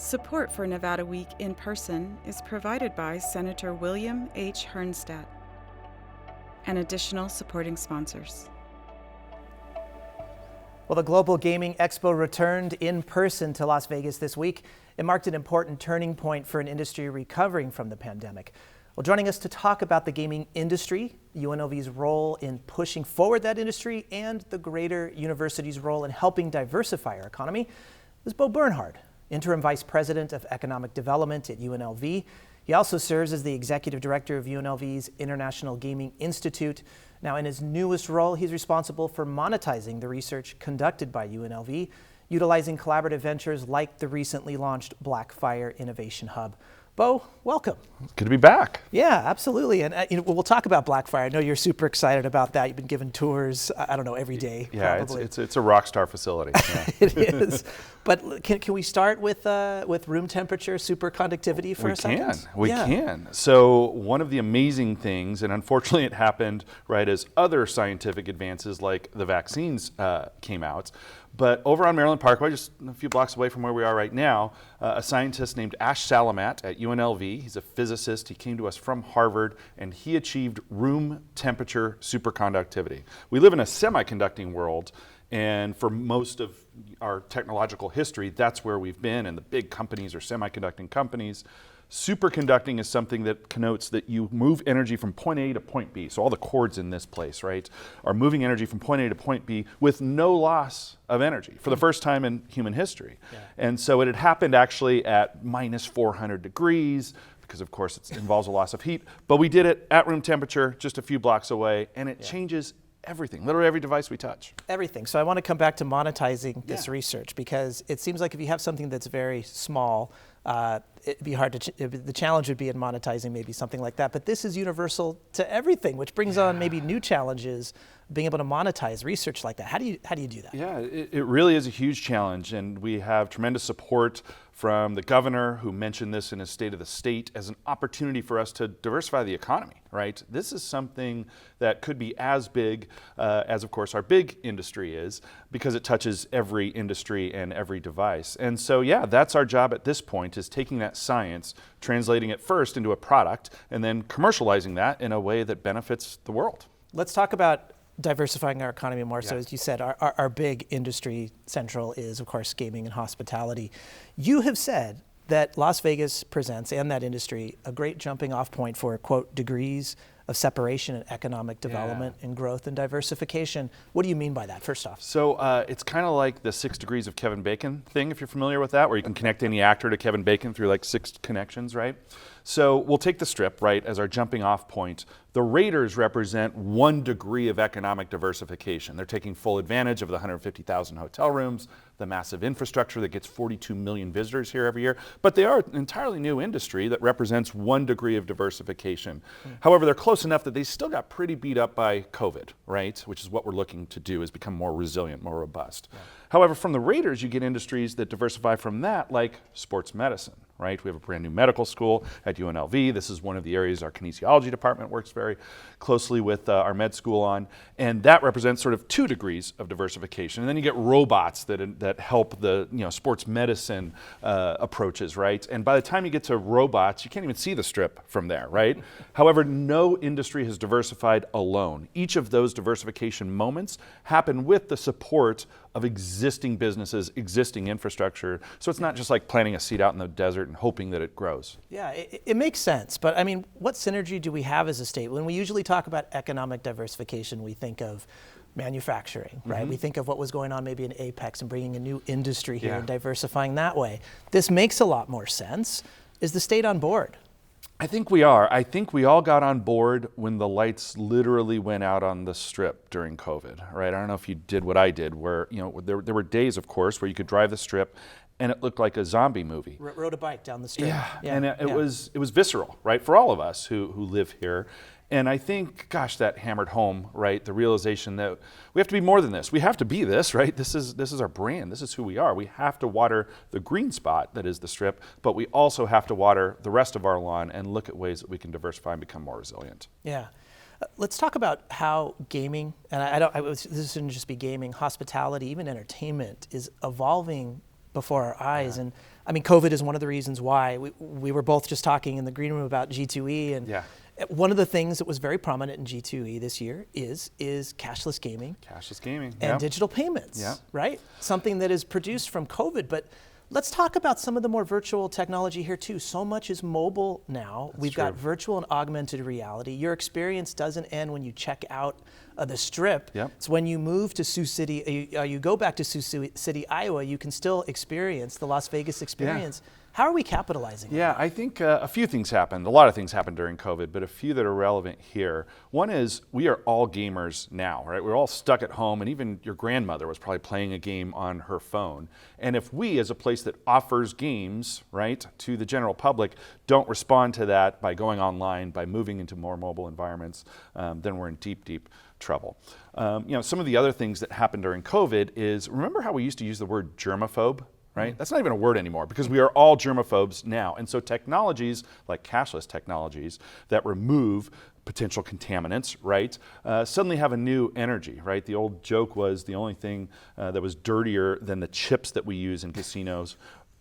Support for Nevada Week in person is provided by Senator William H. Hernstat and additional supporting sponsors. Well, the Global Gaming Expo returned in person to Las Vegas this week. It marked an important turning point for an industry recovering from the pandemic. Well, joining us to talk about the gaming industry, UNLV's role in pushing forward that industry, and the greater university's role in helping diversify our economy, is Bo Bernhard, Interim Vice President of Economic Development at UNLV. He also serves as the Executive Director of UNLV's International Gaming Institute. Now, in his newest role, he's responsible for monetizing the research conducted by UNLV, utilizing collaborative ventures like the recently launched Blackfire Innovation Hub. Bo, welcome. Good to be back. Yeah, absolutely. And we'll talk about Blackfire. I know you're super excited about that. You've been giving tours, I don't know, every day. Yeah, probably. it's a rock star facility. Yeah. It is. But can we start with room temperature superconductivity for a second? We can. So one of the amazing things, and unfortunately it happened right as other scientific advances like the vaccines came out, but over on Maryland Parkway, just a few blocks away from where we are right now, a scientist named Ash Salamat at UNLV, he's a physicist, he came to us from Harvard, and he achieved room temperature superconductivity. We live in a semiconducting world, and for most of our technological history, that's where we've been, and the big companies are semiconducting companies. Superconducting is something that connotes that you move energy from point A to point B. So all the cords in this place, right, are moving energy from point A to point B with no loss of energy for the first time in human history. Yeah. And so it had happened actually at minus 400 degrees, because of course it involves a loss of heat, but we did it at room temperature just a few blocks away, and it changes everything, literally every device we touch. Everything. So I want to come back to monetizing this research, because it seems like if you have something that's very small, it'd be hard to, the challenge would be in monetizing maybe something like that. But this is universal to everything, which brings on maybe new challenges, being able to monetize research like that. How do you do that? Yeah, it really is a huge challenge, and we have tremendous support from the governor, who mentioned this in his State of the State as an opportunity for us to diversify the economy, right? This is something that could be as big as, of course, our big industry is, because it touches every industry and every device. And so, yeah, that's our job at this point, is taking that science, translating it first into a product, and then commercializing that in a way that benefits the world. Let's talk about diversifying our economy more. So as you said, our big industry central is, of course, gaming and hospitality. You have said that Las Vegas presents, and that industry, a great jumping off point for, quote, degrees of separation in economic development and growth and diversification. What do you mean by that, first off? So it's kind of like the 6 degrees of Kevin Bacon thing, if you're familiar with that, where you can connect any actor to Kevin Bacon through like 6 connections, right? So we'll take the Strip, right, as our jumping off point. The Raiders represent 1 degree of economic diversification. They're taking full advantage of the 150,000 hotel rooms, the massive infrastructure that gets 42 million visitors here every year. But they are an entirely new industry that represents 1 degree of diversification. However, they're close enough that they still got pretty beat up by COVID, right? Which is what we're looking to do, is become more resilient, more robust. However, from the Raiders, you get industries that diversify from that, like sports medicine, right? We have a brand new medical school at UNLV. This is one of the areas our kinesiology department works very closely with our med school on, and that represents sort of 2 degrees of diversification. And then you get robots that help the sports medicine approaches, right? And by the time you get to robots, you can't even see the Strip from there, right? However, no industry has diversified alone. Each of those diversification moments happen with the support of existing businesses, existing infrastructure. So it's not just like planting a seed out in the desert and hoping that it grows. Yeah, it makes sense. But I mean, what synergy do we have as a state? When we usually talk about economic diversification, we think of manufacturing, right? We think of what was going on maybe in Apex and bringing a new industry here and diversifying that way. This makes a lot more sense. Is the state on board? I think we are. I think we all got on board when the lights literally went out on the Strip during COVID, right? I don't know if you did what I did, where there were days, of course, where you could drive the Strip and it looked like a zombie movie. Rode a bike down the street. And it was visceral, right, for all of us who live here. And I think, gosh, that hammered home, right, the realization that we have to be more than this. We have to be this, right? This is our brand. This is who we are. We have to water the green spot that is the Strip, but we also have to water the rest of our lawn and look at ways that we can diversify and become more resilient. Yeah. Let's talk about how gaming, and this shouldn't just be gaming, hospitality, even entertainment is evolving before our eyes. And I mean, COVID is one of the reasons why. We were both just talking in the green room about G2E, and one of the things that was very prominent in G2E this year is cashless gaming. Cashless gaming. And digital payments, right? Something that is produced from COVID, but let's talk about some of the more virtual technology here too. So much is mobile now. We've got virtual and augmented reality. Your experience doesn't end when you check out the Strip. It's when you move to Sioux City, you go back to Sioux City, Iowa, you can still experience the Las Vegas experience. How are we capitalizing on that? I think a few things happened. A lot of things happened during COVID, but a few that are relevant here. One is we are all gamers now, right? We're all stuck at home, and even your grandmother was probably playing a game on her phone. And if we, as a place that offers games, right, to the general public, don't respond to that by going online, by moving into more mobile environments, then we're in deep, deep trouble. Some of the other things that happened during COVID is, remember how we used to use the word germaphobe? Right? That's not even a word anymore because we are all germaphobes now. And so technologies like cashless technologies that remove potential contaminants, right, suddenly have a new energy, right? The old joke was the only thing that was dirtier than the chips that we use in casinos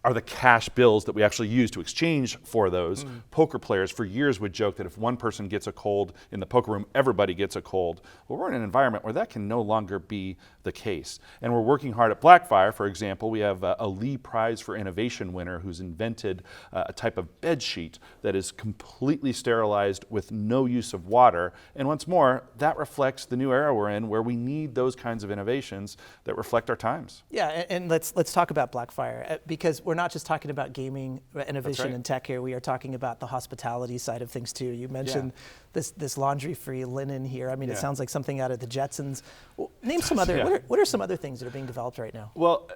are the cash bills that we actually use to exchange for those. Poker players for years would joke that if one person gets a cold in the poker room, everybody gets a cold. Well, we're in an environment where that can no longer be the case. And we're working hard at Blackfire, for example. We have a Lee Prize for Innovation winner who's invented a type of bed sheet that is completely sterilized with no use of water. And once more, that reflects the new era we're in where we need those kinds of innovations that reflect our times. Yeah, and let's talk about Blackfire because we're not just talking about gaming, innovation, and tech here. We are talking about the hospitality side of things too. You mentioned this laundry-free linen here. I mean, it sounds like something out of the Jetsons. Well, name some other. What are some other things that are being developed right now? Well,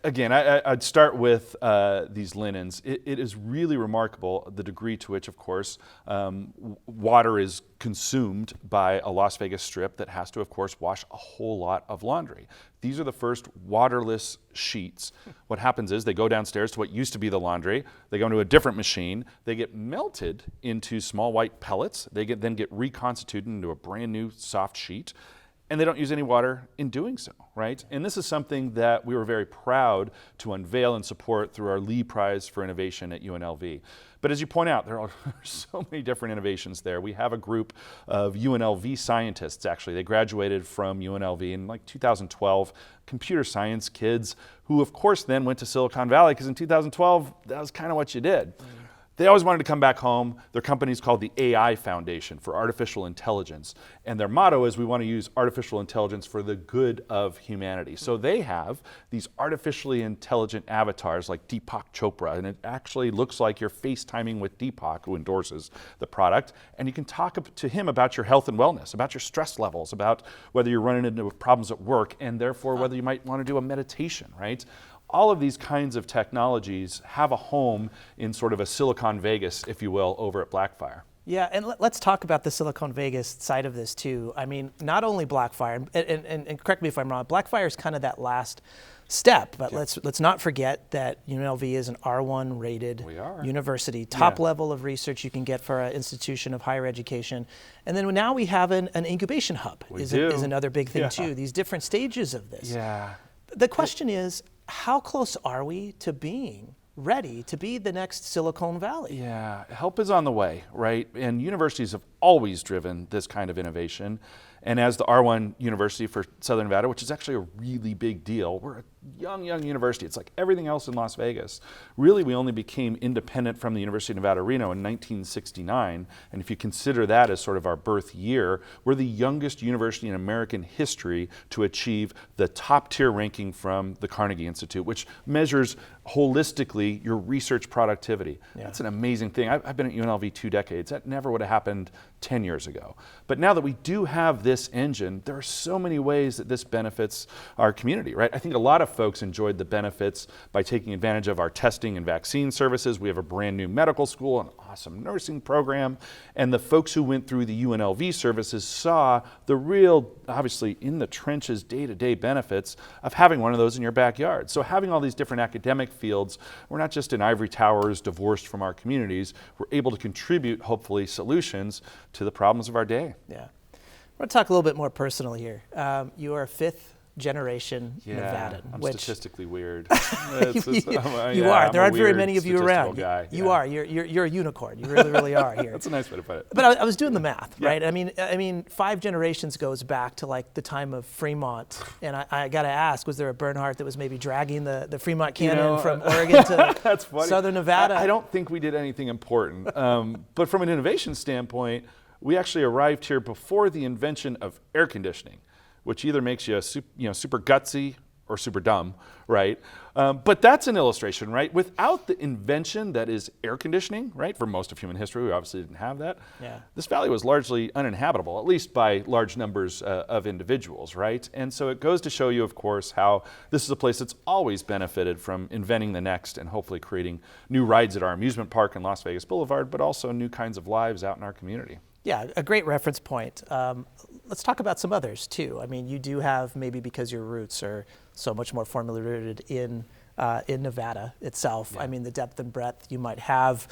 again, I'd start with these linens. It is really remarkable the degree to which, of course, water is consumed by a Las Vegas Strip that has to, of course, wash a whole lot of laundry. These are the first waterless sheets. What happens is they go downstairs to what used to be the laundry. They go into a different machine. They get melted into small white pellets. They then get reconstituted into a brand new soft sheet. And they don't use any water in doing so, right? And this is something that we were very proud to unveil and support through our Lee Prize for Innovation at UNLV. But as you point out, there are so many different innovations there. We have a group of UNLV scientists, actually. They graduated from UNLV in like 2012, computer science kids who, of course, then went to Silicon Valley because in 2012, that was kind of what you did. They always wanted to come back home. Their company's called the AI Foundation for Artificial Intelligence. And their motto is we want to use artificial intelligence for the good of humanity. So they have these artificially intelligent avatars like Deepak Chopra. And it actually looks like you're FaceTiming with Deepak, who endorses the product. And you can talk to him about your health and wellness, about your stress levels, about whether you're running into problems at work, and therefore whether you might want to do a meditation, right? All of these kinds of technologies have a home in sort of a Silicon Vegas, if you will, over at Blackfire. Yeah, and let's talk about the Silicon Vegas side of this too. I mean, not only Blackfire, and correct me if I'm wrong, Blackfire is kind of that last step, but let's not forget that UNLV is an R1 rated university, top level of research you can get for an institution of higher education. And then now we have an incubation hub is another big thing too, these different stages of this. The question is, how close are we to being ready to be the next Silicon Valley? Yeah, help is on the way, right? And universities have always driven this kind of innovation. And as the R1 University for Southern Nevada, which is actually a really big deal, we're a young university. It's like everything else in Las Vegas. Really, we only became independent from the University of Nevada, Reno in 1969. And if you consider that as sort of our birth year, we're the youngest university in American history to achieve the top tier ranking from the Carnegie Institute, which measures holistically your research productivity. That's an amazing thing. I've been at UNLV 2 decades. That never would have happened 10 years ago. But now that we do have this engine, there are so many ways that this benefits our community, right? I think a lot of folks enjoyed the benefits by taking advantage of our testing and vaccine services. We have a brand new medical school, an awesome nursing program, and the folks who went through the UNLV services saw the real, obviously in the trenches, day-to-day benefits of having one of those in your backyard. So having all these different academic fields, we're not just in ivory towers divorced from our communities, we're able to contribute, hopefully, solutions to the problems of our day. Yeah. I want to talk a little bit more personal here. You are a fifth generation Nevadan. I'm which statistically weird. You are. There aren't very many of you around. Guy. You are. You're a unicorn. You really, really are here. That's a nice way to put it. But I was doing the math, right? I mean, 5 generations goes back to like the time of Fremont, and I got to ask, was there a Bernhard that was maybe dragging the Fremont cannon from Oregon to that's funny. Southern Nevada? I don't think we did anything important, but from an innovation standpoint, we actually arrived here before the invention of air conditioning, which either makes you super gutsy or super dumb, right? But that's an illustration, right? Without the invention that is air conditioning, right? For most of human history, we obviously didn't have that. Yeah. This valley was largely uninhabitable, at least by large numbers of individuals, right? And so it goes to show you, of course, how this is a place that's always benefited from inventing the next and hopefully creating new rides at our amusement park in Las Vegas Boulevard, but also new kinds of lives out in our community. Yeah, a great reference point. Let's talk about some others too. I mean, you do have, maybe because your roots are so much more formally rooted in Nevada itself. Yeah. I mean, the depth and breadth you might have.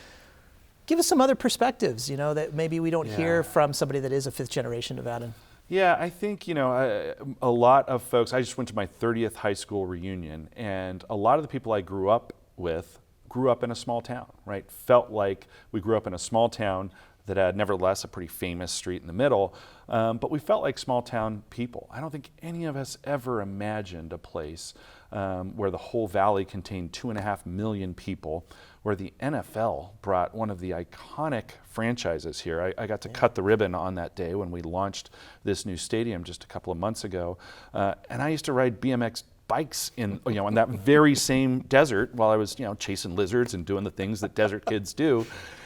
Give us some other perspectives, that maybe we don't hear from somebody that is a 5th generation Nevadan. Yeah, I think, a lot of folks, I just went to my 30th high school reunion, and a lot of the people I grew up with grew up in a small town, right? Felt like we grew up in a small town that had nevertheless a pretty famous street in the middle, but we felt like small town people. I don't think any of us ever imagined a place where the whole valley contained 2.5 million people, where the NFL brought one of the iconic franchises here. I got to cut the ribbon on that day when we launched this new stadium just a couple of months ago, and I used to ride BMX bikes in that very same desert while I was chasing lizards and doing the things that desert kids do.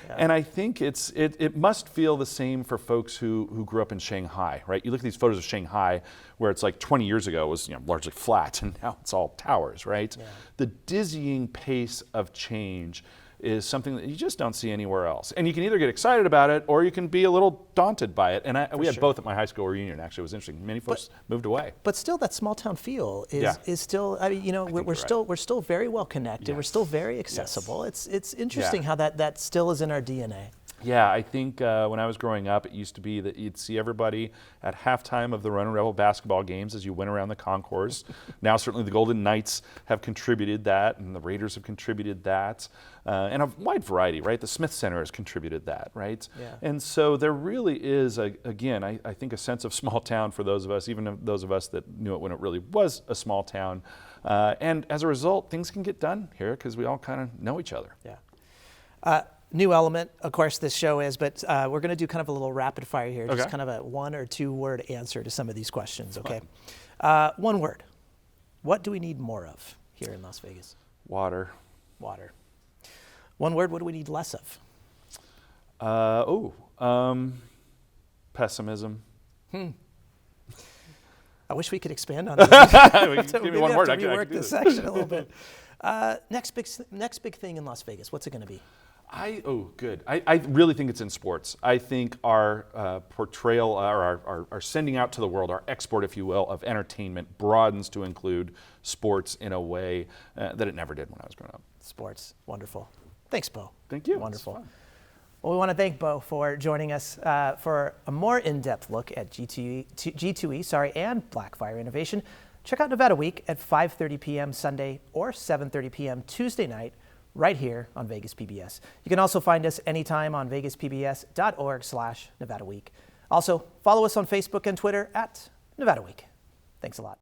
Yeah. And I think it must feel the same for folks who grew up in Shanghai, right? You look at these photos of Shanghai where it's like 20 years ago it was largely flat, and now it's all towers, right? Yeah. The dizzying pace of change is something that you just don't see anywhere else. And you can either get excited about it or you can be a little daunted by it. And we had both at my high school reunion, actually. It was interesting. Many folks moved away. But still, that small town feel is still, I mean, we're still very well connected. Yes. We're still very accessible. Yes. It's interesting how that still is in our DNA. Yeah, I think when I was growing up, it used to be that you'd see everybody at halftime of the Ronin Rebel basketball games as you went around the concourse. Now, certainly the Golden Knights have contributed that, and the Raiders have contributed that, and a wide variety, right? The Smith Center has contributed that, right? Yeah. And so there really is, again, I think a sense of small town for those of us, even those of us that knew it when it really was a small town. And as a result, things can get done here because we all kind of know each other. Yeah. New element, of course, this show is, but we're going to do kind of a little rapid fire here, just kind of a 1 or 2 word answer to some of these questions, okay? 1 word. What do we need more of here in Las Vegas? Water. Water. 1 word, what do we need less of? Pessimism. I wish we could expand on that. Give me 1 word. I can rework this section a little bit. Next big thing in Las Vegas, what's it going to be? Good. I really think it's in sports. I think our portrayal, or our sending out to the world, our export, if you will, of entertainment broadens to include sports in a way that it never did when I was growing up. Sports, wonderful. Thanks, Bo. Thank you. Wonderful. Well, we want to thank Bo for joining us for a more in-depth look at G2E, and Blackfire Innovation. Check out Nevada Week at 5:30 p.m. Sunday or 7:30 p.m. Tuesday night, right here on Vegas PBS. You can also find us anytime on vegaspbs.org/Nevada Week. Also, follow us on Facebook and Twitter at Nevada Week. Thanks a lot.